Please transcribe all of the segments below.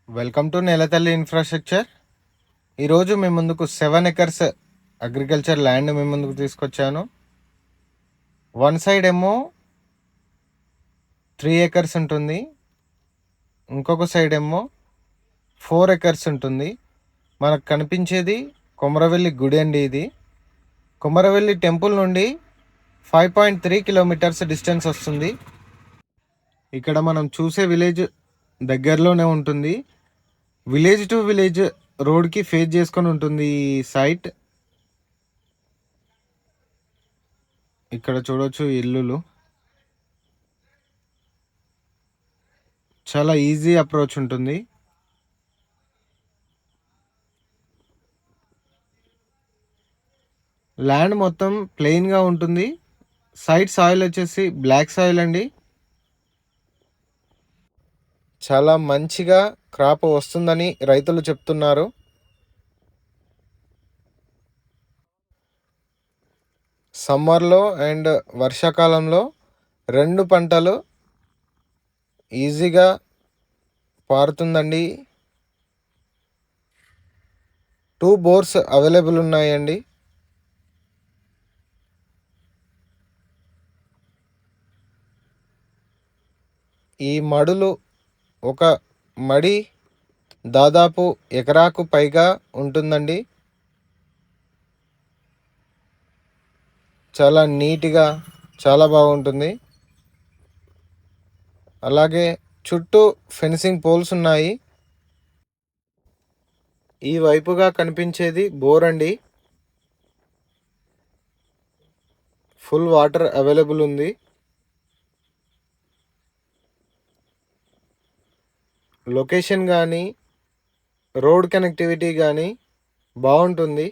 Welcome to నేలతల్లి infrastructure. ఈరోజు మీ ముందుకు 7 ఎకర్స్ అగ్రికల్చర్ ల్యాండ్ మీ ముందుకు తీసుకొచ్చాను. వన్ సైడ్ ఏమో 3 ఎకర్స్ ఉంటుంది, ఇంకొక సైడ్ ఏమో 4 ఎకర్స్ ఉంటుంది. మనకు కనిపించేది కొమరవెల్లి గుడి అండి. ఇది కొమరవెల్లి టెంపుల్ నుండి 5.3 కిలోమీటర్స్ డిస్టెన్స్ వస్తుంది. ఇక్కడ మనం చూసే విలేజ్ దగ్గరలోనే ఉంటుంది. విలేజ్ టు విలేజ్ రోడ్కి ఫేస్ చేసుకొని ఉంటుంది ఈ సైట్. ఇక్కడ చూడొచ్చు ఇల్లులు, చాలా ఈజీ అప్రోచ్ ఉంటుంది. ల్యాండ్ మొత్తం ప్లెయిన్గా ఉంటుంది. సైడ్ సాయిల్ వచ్చేసి బ్లాక్ సాయిల్ అండి. చాలా మంచిగా క్రాప్ వస్తుందని రైతులు చెప్తున్నారు. సమ్మర్లో అండ్ వర్షాకాలంలో 2 పంటలు ఈజీగా పారుతుందండి. 2 బోర్స్ అవైలబుల్ ఉన్నాయండి. ఈ మడులు ఒక మడి దాదాపు ఎకరాకు పైగా ఉంటుందండి. చాలా నీట్గా చాలా బాగుంటుంది. అలాగే చుట్టూ ఫెన్సింగ్ పోల్స్ ఉన్నాయి. ఈ వైపుగా కనిపించేది బోర్ అండి. ఫుల్ వాటర్ అవైలబుల్ ఉంది. లొకేషన్ కానీ రోడ్ కనెక్టివిటీ కానీ బాగుంటుంది.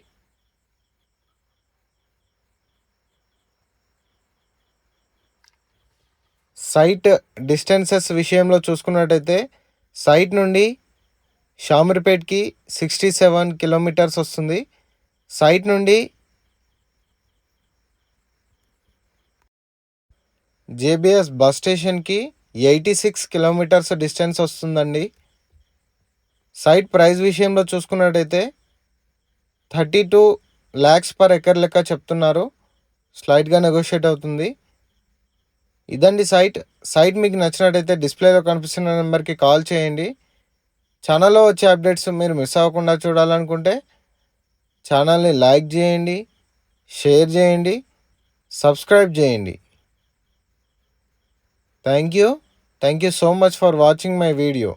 సైట్ డిస్టెన్సెస్ విషయంలో చూసుకున్నట్టయితే సైట్ నుండి షామీర్పేట్కి 67 కిలోమీటర్స్ వస్తుంది. సైట్ నుండి జేబిఎస్ బస్ స్టేషన్కి 86 కిలోమీటర్స్ డిస్టెన్స్ వస్తుందండి. సైట్ ప్రైస్ విషయంలో చూసుకున్నట్టయితే 32 lakhs పర్ ఎకర్ లెక్క చెప్తున్నారు. స్లైట్గా నెగోషియేట్ అవుతుంది. ఇదండి సైట్ మీకు నచ్చినట్టయితే డిస్ప్లేలో కనిపిస్తున్న నెంబర్కి కాల్ చేయండి. ఛానల్లో వచ్చే అప్డేట్స్ మీరు మిస్ అవ్వకుండా చూడాలనుకుంటే ఛానల్ని లైక్ చేయండి, షేర్ చేయండి, సబ్స్క్రైబ్ చేయండి. Thank you so much for watching my video.